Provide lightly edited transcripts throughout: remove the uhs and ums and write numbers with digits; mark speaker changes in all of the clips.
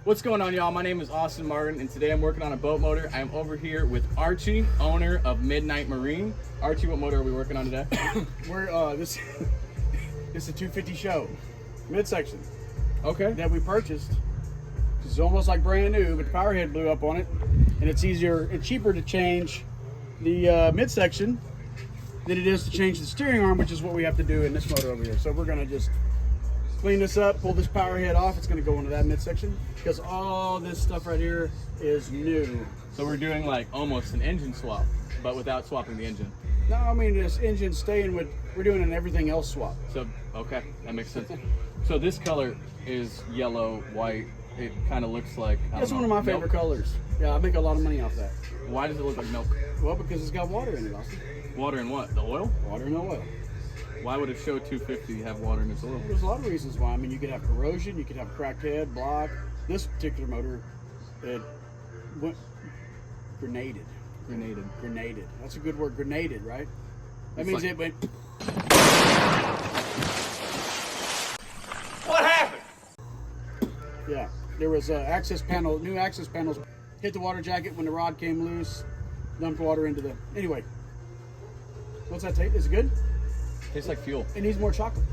Speaker 1: What's going on, y'all? My name is Austin Martin, and today I'm working on a boat motor. I'm over here with Archie, owner of Midnight Marine. Archie, what motor are we working on today?
Speaker 2: We're this is a 250 show midsection
Speaker 1: Okay.
Speaker 2: that we purchased. It's almost like brand new, but the power head blew up on it, and it's easier and cheaper to change the midsection than it is to change the steering arm, which is what we have to do in this motor over here. So we're gonna just clean this up, pull this power head off. It's gonna go into that midsection because all this stuff right here is new.
Speaker 1: So we're doing like almost an engine swap, but without swapping the engine.
Speaker 2: No, I mean this engine staying with. We're doing an everything else swap.
Speaker 1: So, okay, that makes sense. So this color is yellow, white. It kind of looks like, I
Speaker 2: That's
Speaker 1: don't
Speaker 2: one
Speaker 1: know,
Speaker 2: of my favorite
Speaker 1: milk.
Speaker 2: colors. Yeah, I make a lot of money off that.
Speaker 1: Why does it look like milk?
Speaker 2: Well, because it's got water in it, Austin.
Speaker 1: Water and what? The oil?
Speaker 2: Water and oil.
Speaker 1: Why would a show 250 have water in its oil?
Speaker 2: There's a lot of reasons why. I mean, you could have corrosion, you could have cracked head, block. This particular motor, it went grenaded.
Speaker 1: Grenaded.
Speaker 2: That's a good word, grenaded, right? That
Speaker 1: It's
Speaker 2: means
Speaker 1: like-
Speaker 2: it went.
Speaker 1: What happened?
Speaker 2: Yeah, there was a access panel, new access panels hit the water jacket when the rod came loose, dumped water into the. Anyway, what's that taste? Is it good?
Speaker 1: Tastes like fuel.
Speaker 2: It needs more chocolate.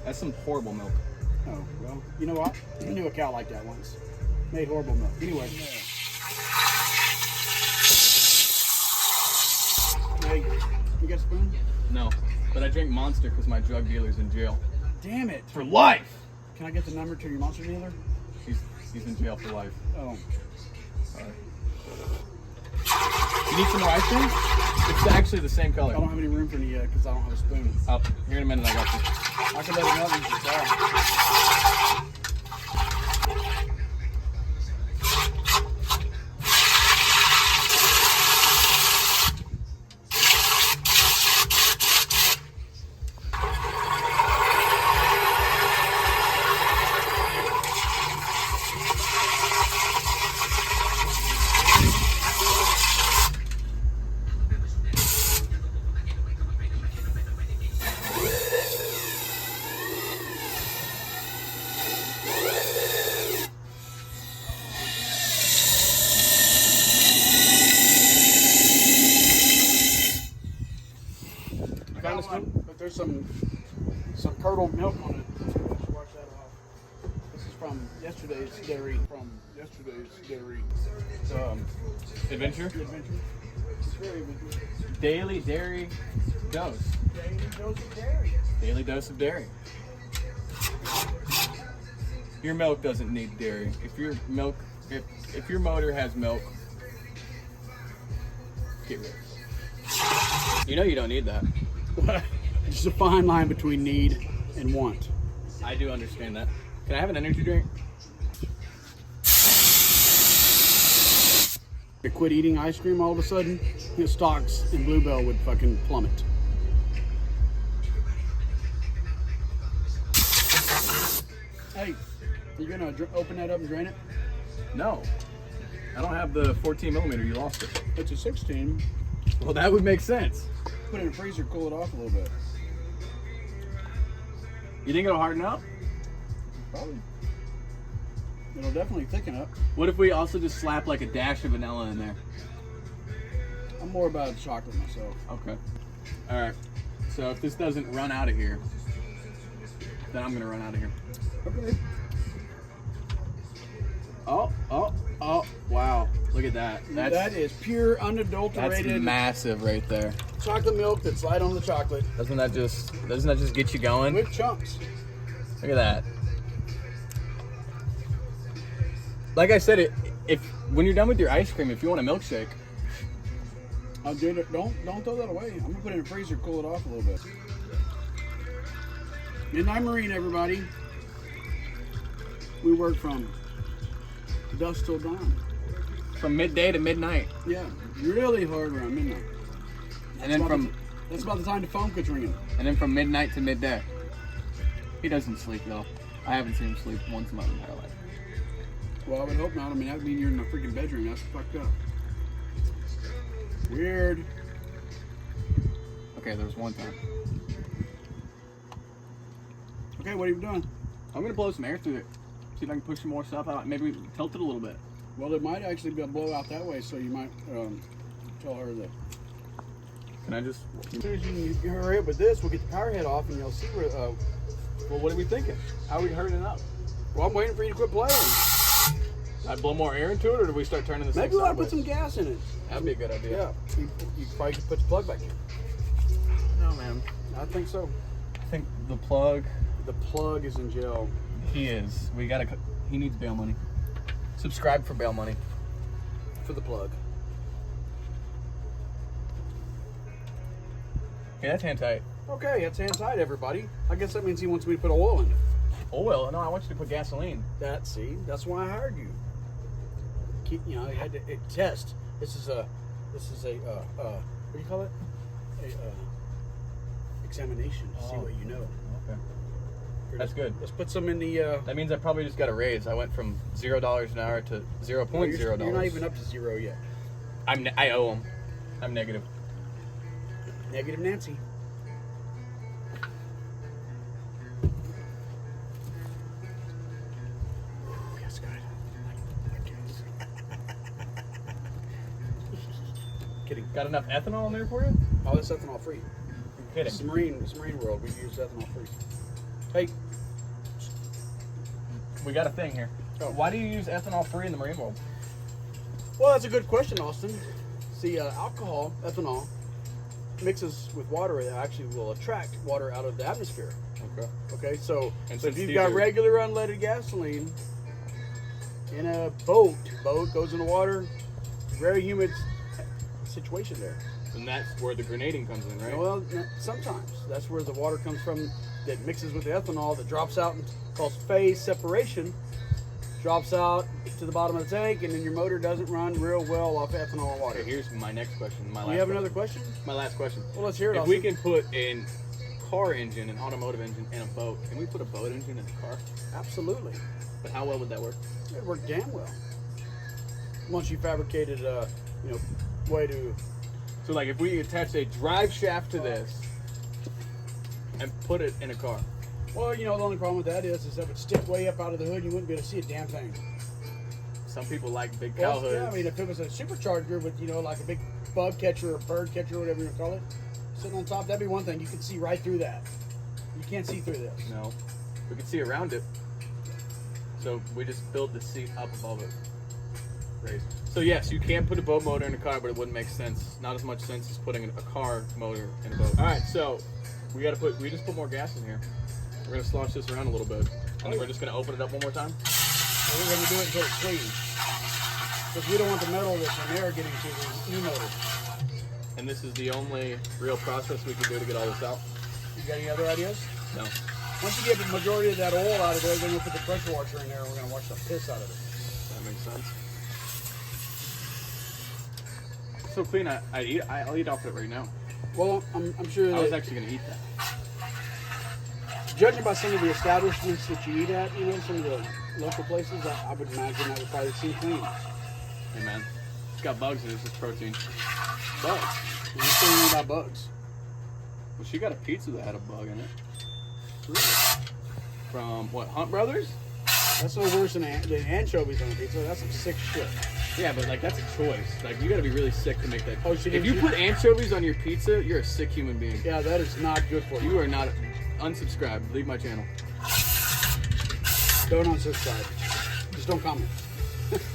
Speaker 1: That's some horrible milk.
Speaker 2: Oh, well, you know what? I knew a cow like that once. Made horrible milk. Anyway. Hey, you got a spoon?
Speaker 1: No, but I drink Monster because my drug dealer's in jail.
Speaker 2: Damn it.
Speaker 1: For life!
Speaker 2: Can I get the number to your monster dealer?
Speaker 1: He's in jail for life.
Speaker 2: Oh.
Speaker 1: Sorry. You need some more ice cream? It's actually the same
Speaker 2: I
Speaker 1: color.
Speaker 2: don't have any room for any yet because I don't have a spoon.
Speaker 1: Oh, here in a minute I got you.
Speaker 2: I can let it melt and just try.
Speaker 1: Found a spoon?
Speaker 2: But there's some curdled milk on it. I should wash that off. This is from yesterday's dairy.
Speaker 1: Adventure?
Speaker 2: The adventure. It's very adventure.
Speaker 1: Daily dairy dose.
Speaker 2: Daily dose of dairy.
Speaker 1: Daily dose of dairy. Your milk doesn't need dairy. If your motor has milk, get rid of it. You know you don't need that.
Speaker 2: It's a fine line between need and want.
Speaker 1: I do understand that. Can I have an energy drink?
Speaker 2: If you quit eating ice cream all of a sudden, his stocks in Bluebell would fucking plummet. Hey, you gonna open that up and drain it?
Speaker 1: No. I don't have the 14 millimeter. You lost it.
Speaker 2: It's a 16.
Speaker 1: Well, that would make sense.
Speaker 2: Put it in the freezer, cool it off a little bit.
Speaker 1: You think it'll harden up?
Speaker 2: Probably. It'll definitely thicken up.
Speaker 1: What if we also just slap like a dash of vanilla in there?
Speaker 2: I'm more about the chocolate myself.
Speaker 1: Okay. All right. So if this doesn't run out of here, then I'm gonna run out of here.
Speaker 2: Okay.
Speaker 1: Oh! Wow! Look at that.
Speaker 2: That is pure
Speaker 1: That's
Speaker 2: unadulterated
Speaker 1: massive right there.
Speaker 2: chocolate milk that's light on the chocolate
Speaker 1: Doesn't that just get you going?
Speaker 2: with chunks.
Speaker 1: Look at that. Like I said, if when you're done with your ice cream, if you want a milkshake,
Speaker 2: I'll do it. Don't throw that away. I'm gonna put it in the freezer, cool it off a little bit. Midnight Marine, everybody. We work from dusk till dawn.
Speaker 1: from midday to midnight,
Speaker 2: Yeah, really hard around midnight.
Speaker 1: and then
Speaker 2: That's about the time the phone quits ringing.
Speaker 1: from midnight to midday. He doesn't sleep, y'all. I haven't seen him sleep once in my entire life.
Speaker 2: Well, I would hope not. I mean, that would mean you're in a freaking bedroom. That's fucked up. Weird.
Speaker 1: Okay, there was one time.
Speaker 2: Okay, what are you doing?
Speaker 1: I'm gonna blow some air through it. See if I can push some more stuff out. Maybe tilt it a little bit.
Speaker 2: Well, it might actually be a blowout that way, so you might tell her that.
Speaker 1: Can I just?
Speaker 2: As soon as you hurry up with this, we'll get the power head off, and you'll see where.
Speaker 1: Well, what are we thinking? How are we hurrying it up?
Speaker 2: Well, I'm waiting for you to quit playing.
Speaker 1: I blow more air into it, or do we start turning this?
Speaker 2: Maybe we ought to put some gas in it.
Speaker 1: That'd be a good idea.
Speaker 2: Yeah, you probably could put the plug back in.
Speaker 1: No, man.
Speaker 2: I think so.
Speaker 1: I think the plug.
Speaker 2: The plug is in jail.
Speaker 1: He is. We gotta. He needs bail money. Subscribe for bail money.
Speaker 2: For the plug.
Speaker 1: Okay, that's hand tight.
Speaker 2: Okay, it's hand tight, everybody. I guess that means he wants me to put oil in it.
Speaker 1: Oil? No, I want you to put gasoline.
Speaker 2: That's why I hired you. You know, you had to test. This is a what do you call it? Examination to see what you know.
Speaker 1: Okay. That's good.
Speaker 2: Let's put some in the.
Speaker 1: That means I probably just got a raise. I went from $0 an hour to $0.0.
Speaker 2: You're not even up to zero yet.
Speaker 1: I owe him. I'm negative.
Speaker 2: Negative Nancy. Yes, good. Kidding.
Speaker 1: Got enough ethanol in there for you?
Speaker 2: Oh, that's ethanol free.
Speaker 1: Kidding.
Speaker 2: It's marine world. We use ethanol free. Hey,
Speaker 1: We got a thing here.
Speaker 2: Oh.
Speaker 1: Why do you use ethanol free in the marine world?
Speaker 2: well, that's a good question, Austin. See, alcohol, ethanol, mixes with water. It actually will attract water out of the atmosphere.
Speaker 1: Okay.
Speaker 2: Okay, so
Speaker 1: And
Speaker 2: if
Speaker 1: since
Speaker 2: you've
Speaker 1: these
Speaker 2: got
Speaker 1: are-
Speaker 2: regular unleaded gasoline in a boat goes in the water, very humid situation there.
Speaker 1: And that's where the grenading comes in, right?
Speaker 2: Well, sometimes that's where the water comes from that mixes with the ethanol that drops out and causes phase separation, drops out to the bottom of the tank, and then your motor doesn't run real well off ethanol and water.
Speaker 1: Okay, here's my next question. My last
Speaker 2: You have
Speaker 1: question.
Speaker 2: another question?
Speaker 1: My last question.
Speaker 2: Well, let's hear it.
Speaker 1: If
Speaker 2: Austin.
Speaker 1: we can put a car engine, an automotive engine, in a boat, can we put a boat engine in a car?
Speaker 2: Absolutely.
Speaker 1: But how well would that work?
Speaker 2: It worked damn well. Once you fabricated way to.
Speaker 1: So, like, if we attach a drive shaft to this and put it in a car,
Speaker 2: Well, the only problem with that is that it would stick way up out of the hood. You wouldn't be able to see a damn thing.
Speaker 1: some people like big cow hoods.
Speaker 2: Yeah, I mean, if it was a supercharger with like a big bug catcher or bird catcher or whatever you call it, sitting on top, that'd be one thing. You could see right through that. You can't see through this.
Speaker 1: No, we can see around it. So we just build the seat up above it. Raised. So yes, you can put a boat motor in a car, but it wouldn't make sense. Not as much sense as putting a car motor in a boat. All right, so we just put more gas in here. We're gonna slosh this around a little bit, and then we're just gonna open it up one more time.
Speaker 2: Well, we're going to do it until it's clean. Because we don't want the metal that's in there getting to the e-motor.
Speaker 1: And this is the only real process we can do to get all this out.
Speaker 2: You got any other ideas?
Speaker 1: No.
Speaker 2: Once you get the majority of that oil out of there, then we'll put the pressure washer in there and we're going to wash the piss out of it.
Speaker 1: That makes sense. It's so clean. I'll eat off it right now.
Speaker 2: Well, I'm sure
Speaker 1: I was
Speaker 2: that,
Speaker 1: actually gonna eat that.
Speaker 2: judging by some of the establishments that you eat at, some of the local places, I would imagine that would probably seem clean.
Speaker 1: Hey man, it's got bugs in it. It's just protein.
Speaker 2: Bugs. You're saying about bugs.
Speaker 1: Well, she got a pizza that had a bug in it.
Speaker 2: Really?
Speaker 1: From what, Hunt Brothers?
Speaker 2: That's no worse than anchovies on a pizza. That's some sick shit.
Speaker 1: Yeah, but like that's a choice. Like you gotta be really sick to make that.
Speaker 2: Oh, she
Speaker 1: if
Speaker 2: didn't
Speaker 1: you
Speaker 2: choose-
Speaker 1: put anchovies on your pizza, you're a sick human being.
Speaker 2: Yeah, that is not good for you.
Speaker 1: You are not. Unsubscribe. Leave my channel.
Speaker 2: Don't unsubscribe. Just don't comment.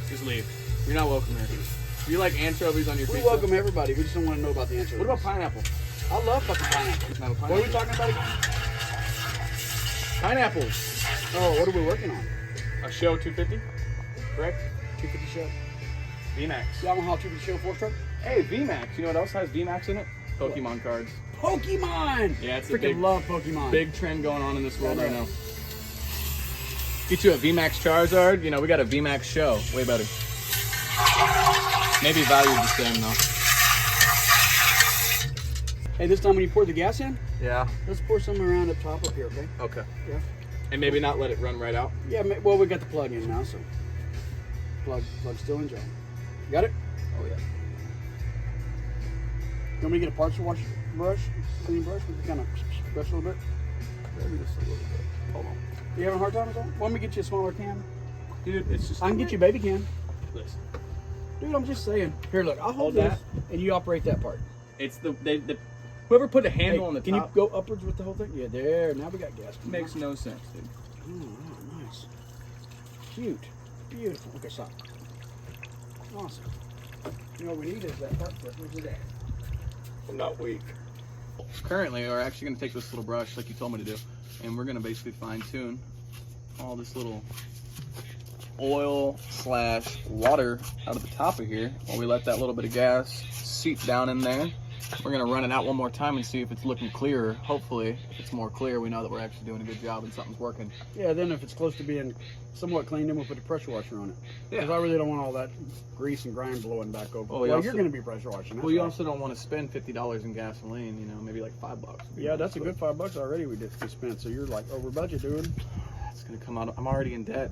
Speaker 1: Just leave. You're not welcome here. If you like anchovies on your
Speaker 2: We
Speaker 1: pizza,
Speaker 2: welcome everybody. We just don't want to know about the anchovies.
Speaker 1: What about pineapple?
Speaker 2: I love fucking pineapple.
Speaker 1: It's not a
Speaker 2: What are we
Speaker 1: pineapple.
Speaker 2: talking about again?
Speaker 1: Pineapples.
Speaker 2: Oh, what are we working on?
Speaker 1: A show 250, correct?
Speaker 2: 250 show.
Speaker 1: VMAX.
Speaker 2: Yamaha 250 show fork truck.
Speaker 1: Hey, VMAX. You know what else has VMAX in it? Pokemon cards.
Speaker 2: Pokemon.
Speaker 1: Yeah, it's a
Speaker 2: freaking
Speaker 1: big-
Speaker 2: love Pokemon.
Speaker 1: Big trend going on in this world
Speaker 2: Yeah,
Speaker 1: right
Speaker 2: yeah.
Speaker 1: now. Get you a VMAX Charizard. We got a VMAX show. Way better. Maybe valued the same though.
Speaker 2: Hey, this time when you pour the gas in,
Speaker 1: Yeah.
Speaker 2: let's pour some around up top up here, okay?
Speaker 1: Okay.
Speaker 2: Yeah.
Speaker 1: And maybe not let it run right out.
Speaker 2: Yeah. Well, we got the plug in now, so plug still in, Joe. Got it?
Speaker 1: Oh yeah.
Speaker 2: You want me to get a parts wash brush, clean brush? We can kind of brush a little bit.
Speaker 1: Maybe just a little bit. Hold on.
Speaker 2: You having a hard time with that? Want me to get you a smaller can?
Speaker 1: Dude, it's just.
Speaker 2: I can get you a baby can.
Speaker 1: Listen.
Speaker 2: Dude, I'm just saying. Here, look, I'll hold
Speaker 1: Hold
Speaker 2: this, and you operate that part.
Speaker 1: It's the whoever put a handle
Speaker 2: Hey,
Speaker 1: on the
Speaker 2: can
Speaker 1: top.
Speaker 2: you go upwards with the whole thing? Yeah, there. Now we got gas.
Speaker 1: Makes no sense, dude.
Speaker 2: Oh, nice. Cute. Beautiful. Okay, stop. Awesome. You know what we need is that part clip. Where's it at?
Speaker 1: I'm not weak. Currently, we're actually going to take this little brush, like you told me to do, and we're going to basically fine tune all this little oil / water out of the top of here while we let that little bit of gas seep down in there. We're going to run it out one more time and see if it's looking clearer. Hopefully, if it's more clear, we know that we're actually doing a good job and something's working.
Speaker 2: Yeah, then if it's close to being somewhat clean, then we'll put a pressure washer on it. Because I really don't want all that grease and grime blowing back over.
Speaker 1: Well,
Speaker 2: Well, you're going to be pressure washing.
Speaker 1: Well, you also don't want to spend $50 in gasoline, you know, maybe like $5.
Speaker 2: Yeah, that's a good $5 already we spent. So you're like over budget, dude.
Speaker 1: It's going to come out. I'm already in debt.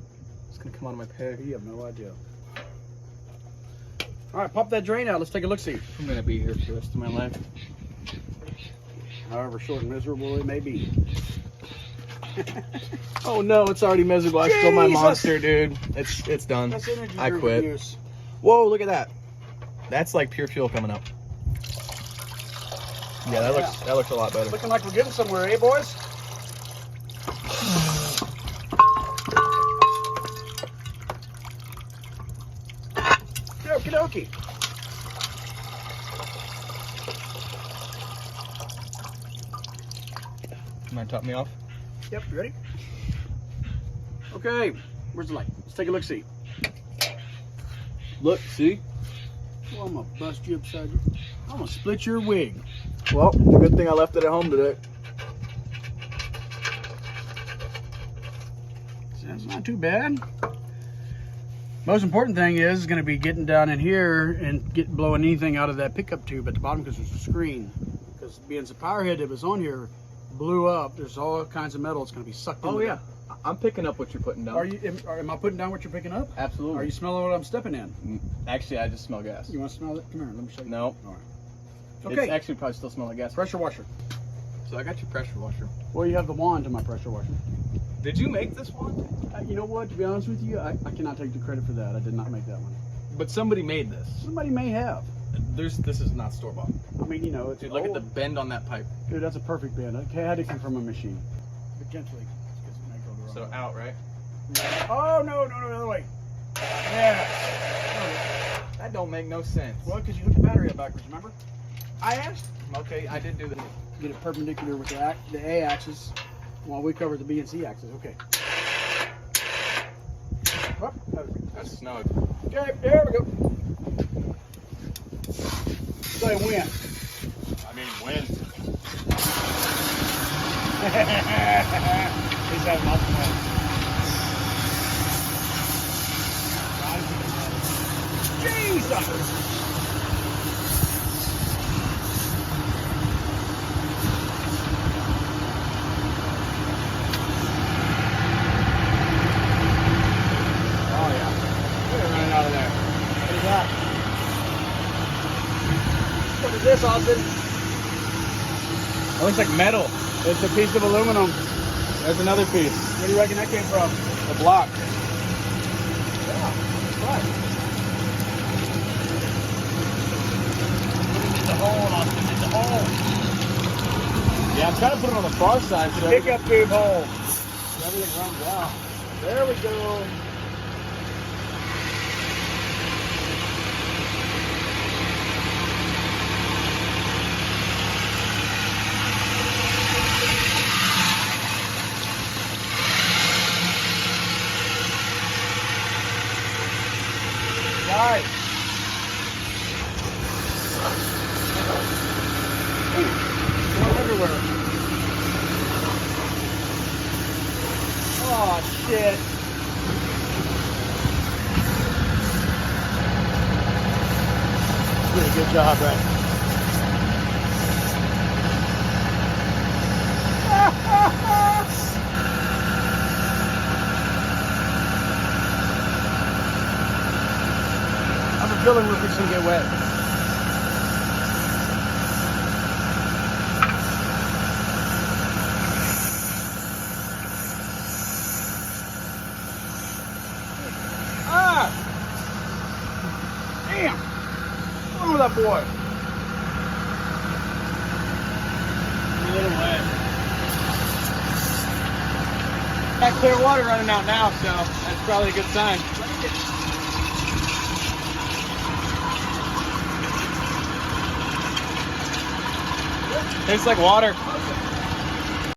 Speaker 1: It's going to come out of my pay.
Speaker 2: You have no idea. All right, pop that drain out. Let's take a look-see.
Speaker 1: I'm going to be here for the rest of my life.
Speaker 2: However short and miserable it may be.
Speaker 1: Oh no, it's already miserable. I spilled my
Speaker 2: Jesus!
Speaker 1: monster, dude. It's done.
Speaker 2: That's energy
Speaker 1: I
Speaker 2: drink
Speaker 1: quit.
Speaker 2: abuse.
Speaker 1: Whoa, look at that. That's like pure fuel coming up. Yeah, that looks a lot better.
Speaker 2: Looking like we're getting somewhere, eh, boys? Okie dokie.
Speaker 1: You mind top me off?
Speaker 2: Yep, you ready? Okay, where's the light? Let's take a look-see.
Speaker 1: Look, see?
Speaker 2: Well, I'm gonna bust you upside your... I'm gonna split your wig.
Speaker 1: Well, good thing I left it at home today.
Speaker 2: That's not too bad. Most important thing is going to be getting down in here and blowing anything out of that pickup tube at the bottom because there's a screen. Because being the power head that was on here blew up, there's all kinds of metal. It's going to be sucked in.
Speaker 1: Oh yeah, I'm picking up what you're putting down.
Speaker 2: Am I putting down what you're picking up?
Speaker 1: Absolutely.
Speaker 2: Are you smelling what I'm stepping in?
Speaker 1: Actually, I just smell gas.
Speaker 2: You want to smell it? Come here, let me show you.
Speaker 1: No.
Speaker 2: All right. Okay.
Speaker 1: It's actually probably still smell like gas.
Speaker 2: Pressure washer.
Speaker 1: So I got your pressure washer.
Speaker 2: Well, you have the wand to my pressure washer.
Speaker 1: Did you make this one?
Speaker 2: You know what? To be honest with you, I cannot take the credit for that. I did not make that one.
Speaker 1: But somebody made this.
Speaker 2: Somebody may have.
Speaker 1: This is not store bought.
Speaker 2: I mean, you know, it's
Speaker 1: Dude, look at
Speaker 2: old.
Speaker 1: the bend on that pipe.
Speaker 2: Dude, that's a perfect bend. Okay, had to come from a machine. Potentially.
Speaker 1: So out, right?
Speaker 2: Oh, no, the other way. Yeah.
Speaker 1: That don't make no sense.
Speaker 2: Well, because you hooked the battery up backwards, remember?
Speaker 1: I asked. Okay, I did do that.
Speaker 2: Get it perpendicular with the A axis while we cover the B and C axis. Okay. Whoop,
Speaker 1: That's snug.
Speaker 2: okay, there we go. Say when.
Speaker 1: I mean, when?
Speaker 2: He's having lots of fun. Jesus! Oh yeah. We're running out of there. What is that? What is this, Austin?
Speaker 1: It looks like metal.
Speaker 2: It's a piece of aluminum.
Speaker 1: There's another piece.
Speaker 2: Where do you reckon that came from?
Speaker 1: The block.
Speaker 2: Yeah, that's right.
Speaker 1: The hole, Austin. It's a hole. Yeah, I'm trying to put it on the far side. So
Speaker 2: Pickup tube hole. Everything runs out. There we go. Guys. Going everywhere. Oh, shit. Really good job, right? I have a feeling we're fixing to get wet. Damn! What's wrong with that boy?
Speaker 1: A little wet. Got clear water running out now, so that's probably a good sign. Tastes like water.